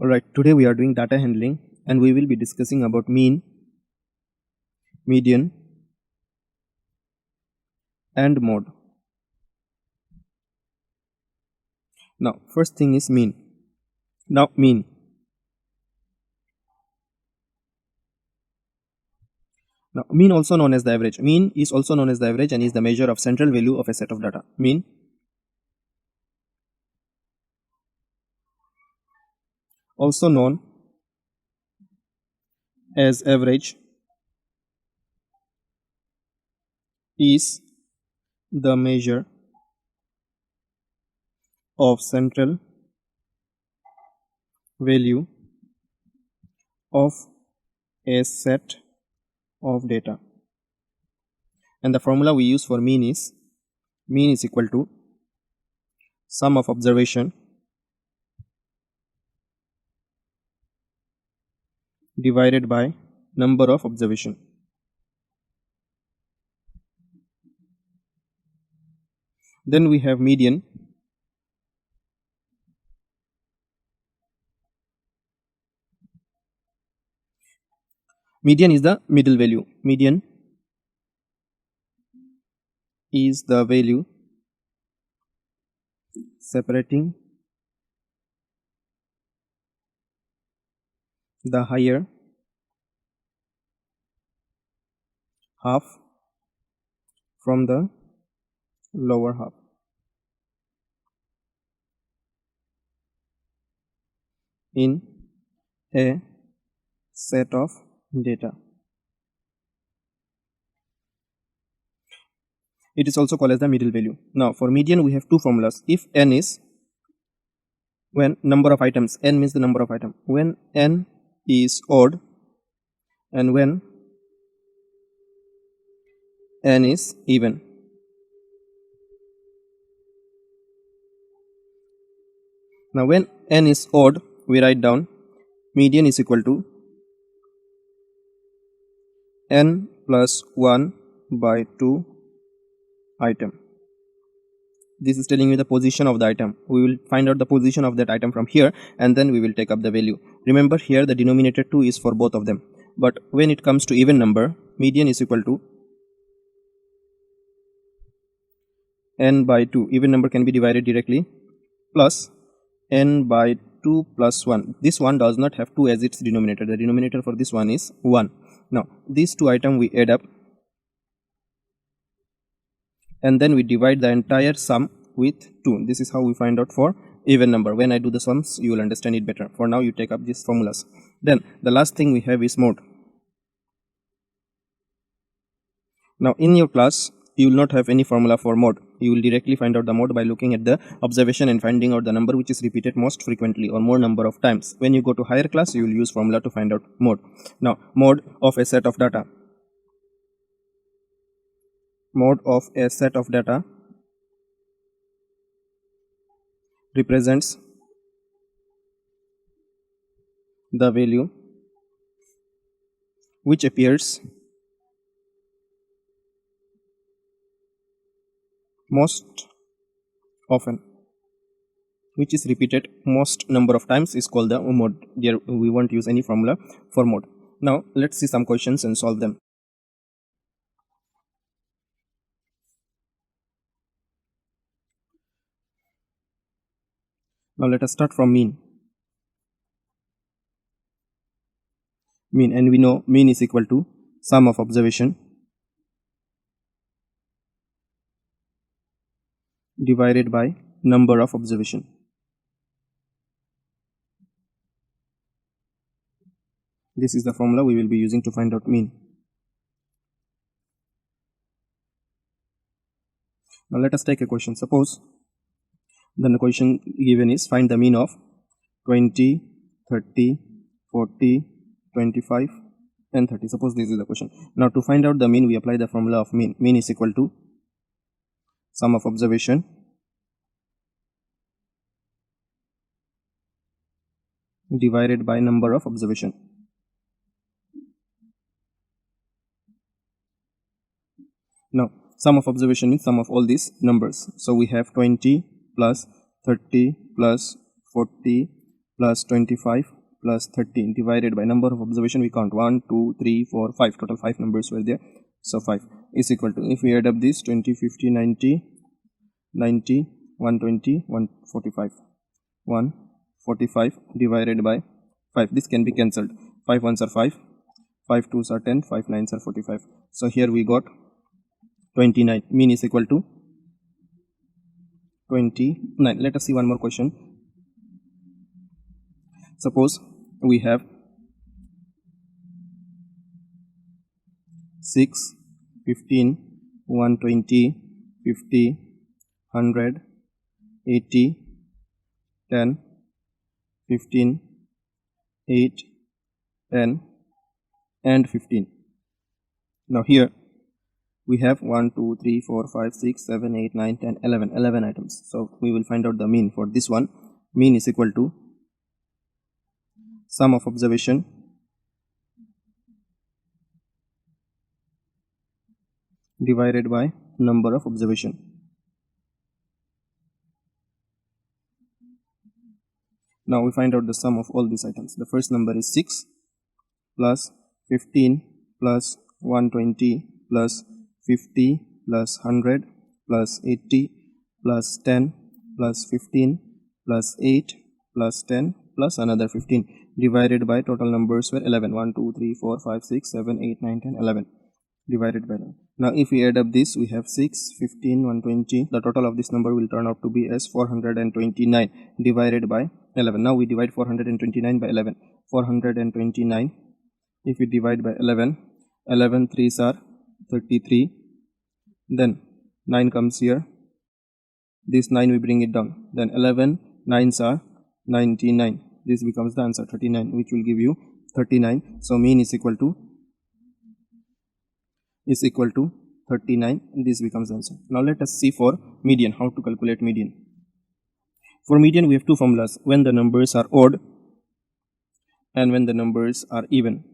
Alright, today we are doing data handling and we will be discussing about mean, median and mode. Now first thing is mean. Now mean. Now mean also known as the average. Mean is also known as the average and is the measure of central value of a set of data. Mean also known as average is the measure of central value of a set of data, and the formula we use for mean is equal to sum of observation divided by number of observation. Then we have median. Median is the middle value. Median is the value separating the higher half from the lower half. In a set of data. It is also called as the middle value. Now for median we have two formulas. If n is when number of items, n means the number of items, when n is odd and when n is even. Now when n is odd, we write down median is equal to n plus 1 by 2 item. This is telling you the position of the item. We will find out the position of that item from here and then we will take up the value. Remember here the denominator 2 is for both of them, but when it comes to even number, median is equal to n by 2. Even number can be divided directly, plus n by 2 plus 1. This one does not have 2 as its denominator. The denominator for this one is 1. Now these two items we add up and then we divide the entire sum with 2. This is how we find out for even number. When I do the sums, you will understand it better. For now, you take up these formulas. Then the last thing we have is mode. Now in your class, you will not have any formula for mode. You will directly find out the mode by looking at the observation and finding out the number which is repeated most frequently or more number of times. When you go to higher class, you will use formula to find out mode. Now mode of a set of data. Mode of a set of data represents the value which appears most often, which is repeated most number of times, is called the mode. Here we won't use any formula for mode. Now let's see some questions and solve them. Now let us start from mean. Mean, and we know mean is equal to sum of observation divided by number of observation. This is the formula we will be using to find out mean. Now let us take a question. Suppose then the question given is find the mean of 20, 30, 40, 25 and 30. Suppose this is the question. Now to find out the mean, we apply the formula of mean. Mean is equal to sum of observation divided by number of observation. Now sum of observation is sum of all these numbers. So we have 20 plus 30 plus 40 plus 25 plus 30 divided by number of observation. We count 1 2 3 4 5, total 5 numbers were there, so 5 is equal to, if we add up this, 20 50 90 90 120 145 145 divided by 5. This can be cancelled. 5 ones are 5, 5 twos are 10, 5 nines are 45. So here we got 29. Mean is equal to 29. Let us see one more question. Suppose we have 6, 15, 120, 50, 100, 80, 10, 15, 8, 10 and 15. Now here we have 1 2 3 4 5 6 7 8 9 10 11 items. So we will find out the mean for this one. Mean is equal to sum of observation divided by number of observation. Now we find out the sum of all these items. The first number is 6 plus 15 plus 120 plus 50 plus 100 plus 80 plus 10 plus 15 plus 8 plus 10 plus another 15 divided by total numbers were 11. 1 2 3 4 5 6 7 8 9 10 11 divided by 11. Now if we add up this, we have 6 15 120. The total of this number will turn out to be as 429 divided by 11. Now we divide 429 by 11. 429, if we divide by 11, 11 3s are 33, then 9 comes here, this 9 we bring it down, then 11 9s are 99. This becomes the answer, 39, which will give you 39. So mean is equal to 39, and this becomes the answer. Now let us see for median, how to calculate median. For median we have two formulas, when the numbers are odd and when the numbers are even.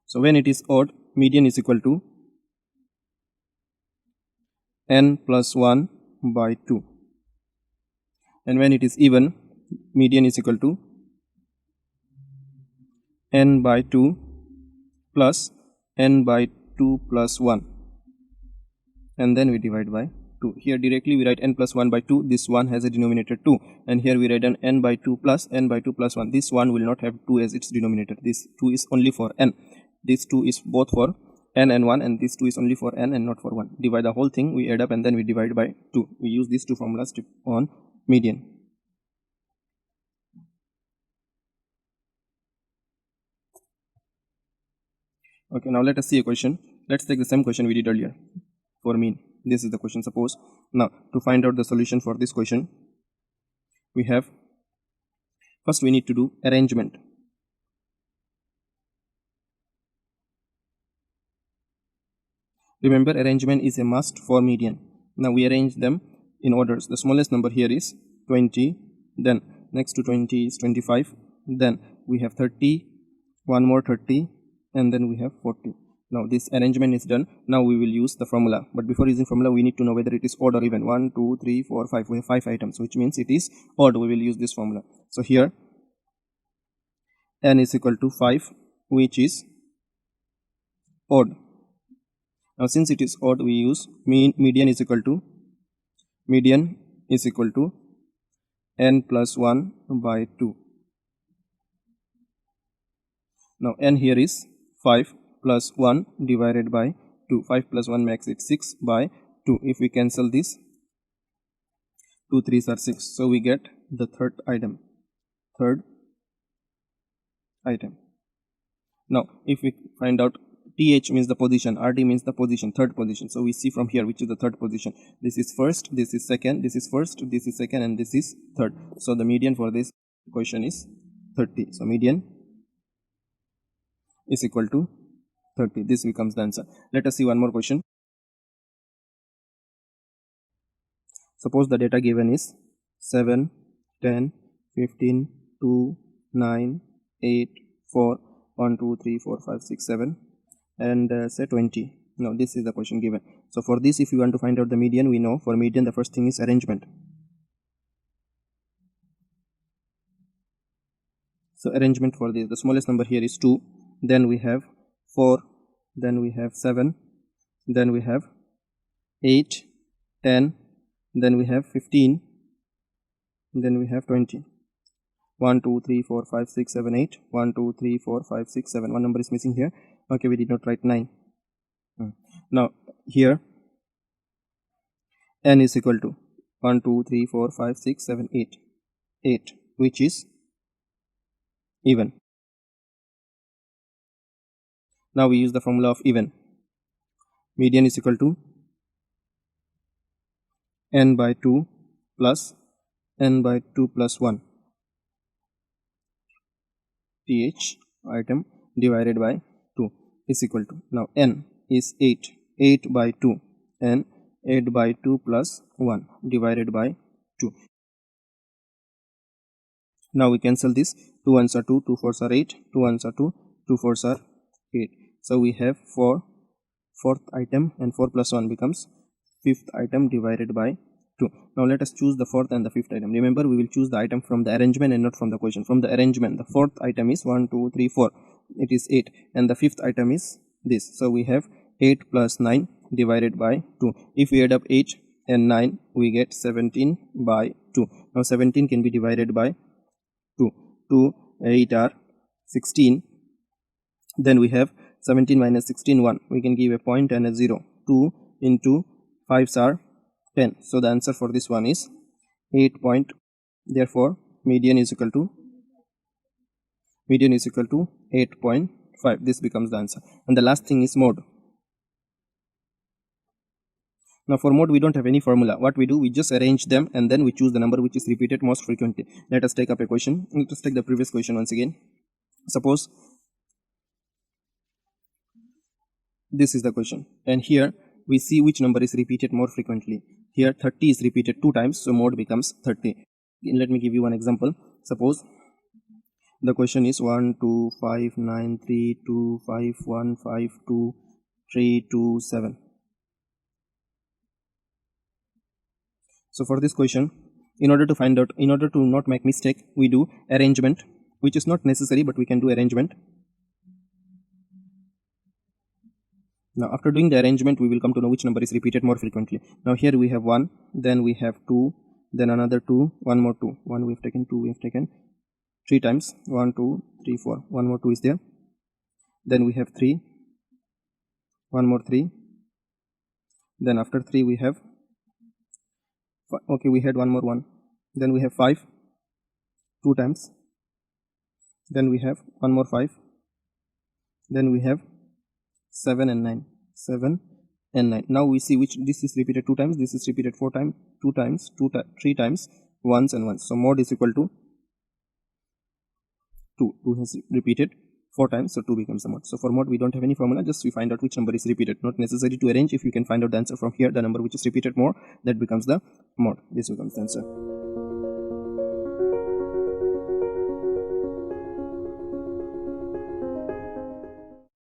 So when it is odd, median is equal to n plus 1 by 2, and when it is even, median is equal to n by 2 plus n by 2 plus 1, and then we divide by 2. Here directly we write n plus 1 by 2. This 1 has a denominator 2, and here we write an n by 2 plus n by 2 plus 1. This 1 will not have 2 as its denominator. This 2 is only for n. This 2 is both for n and 1, and this 2 is only for n and not for 1. Divide the whole thing, we add up, and then we divide by 2. We use these two formulas on median. Okay, now let us see a question. Let's take the same question we did earlier for mean. This is the question. Suppose now to find out the solution for this question, we have, first we need to do arrangement. Remember, arrangement is a must for median. Now we arrange them in orders. The smallest number here is 20, then next to 20 is 25, then we have 30, one more 30, and then we have 40. Now this arrangement is done. Now we will use the formula, but before using formula we need to know whether it is odd or even. 1 2 3 4 5, we have 5 items, which means it is odd. We will use this formula. So here n is equal to 5, which is odd. Now since it is odd, we use median is equal to n plus 1 by 2. Now n here is 5 plus 1 divided by 2. 5 plus 1 makes it 6 by 2. If we cancel this, 2 3s are 6. So we get the third item. Now if we find out, TH means the position, RD means the position, third position. So we see from here which is the third position. This is first, this is second, this is first, this is second, and this is third. So the median for this question is 30. So median is equal to 30. This becomes the answer. Let us see one more question. Suppose the data given is 7, 10, 15, 2, 9, 8, 4, 1, 2, 3, 4, 5, 6, 7, and say 20. Now this is the question given. So for this, if you want to find out the median, we know for median the first thing is arrangement. So arrangement for this, the smallest number here is 2, then we have 4, then we have 7, then we have 8, 10, then we have 15, then we have 20. 1 2 3 4 5 6 7 8, 1 2 3 4 5 6 7, one number is missing here. Okay, we did not write 9. Now here n is equal to 1 2 3 4 5 6 7 8, 8, which is even. Now we use the formula of even. Median is equal to n by 2 plus n by 2 plus 1 th item divided by 2 is equal to, now n is 8, 8 by 2, and 8 by 2 plus 1 divided by 2. Now we cancel this, 2 ones are 2, 2 fours are 8, 2 ones are 2, 2 fours are 8. So we have 4 fourth item, and 4 plus 1 becomes fifth item divided by 2. Now let us choose the fourth and the fifth item. Remember, we will choose the item from the arrangement and not from the question. From the arrangement, the fourth item is 1 2 3 4, it is 8, and the fifth item is this. So we have 8 plus 9 divided by 2. If we add up 8 and 9, we get 17 by 2. Now 17 can be divided by 2. 2, 8 are 16. Then we have 17 minus 16, 1. We can give a point and a 0. 2 into 5s are 10. So the answer for this one is 8 point. Therefore, median is equal to 8.5. This becomes the answer. And the last thing is mode. Now for mode, we don't have any formula. What we do, we just arrange them and then we choose the number which is repeated most frequently. Let us take up a question. Let us take the previous question once again. Suppose this is the question, and here we see which number is repeated more frequently. Here 30 is repeated 2 times, so mode becomes 30. Let me give you one example. Suppose the question is 1 2 5 9 3 2 5 1 5 2 3 2 7. So for this question, in order to not make mistake, we do arrangement, which is not necessary, but we can do arrangement. Now after doing the arrangement, we will come to know which number is repeated more frequently. Now here we have 1, then we have 2, then another 2, one more 2. 1 we have taken, 2 we have taken 3 times. 1 2 3 4, one more 2 is there. Then we have 3, one more 3. Then after 3 we have, okay, we had one more 1. Then we have 5, 2 times. Then we have one more 5. Then we have 7 and 9. 7 and 9. Now we see which this is repeated 2 times, this is repeated 4 times, 2 times, 3 times, 1s and 1s. So mode is equal to 2. 2 has repeated 4 times, so 2 becomes the mode. So for mode, we don't have any formula, just we find out which number is repeated. Not necessary to arrange. If you can find out the answer from here, the number which is repeated more, that becomes the mode. This becomes the answer.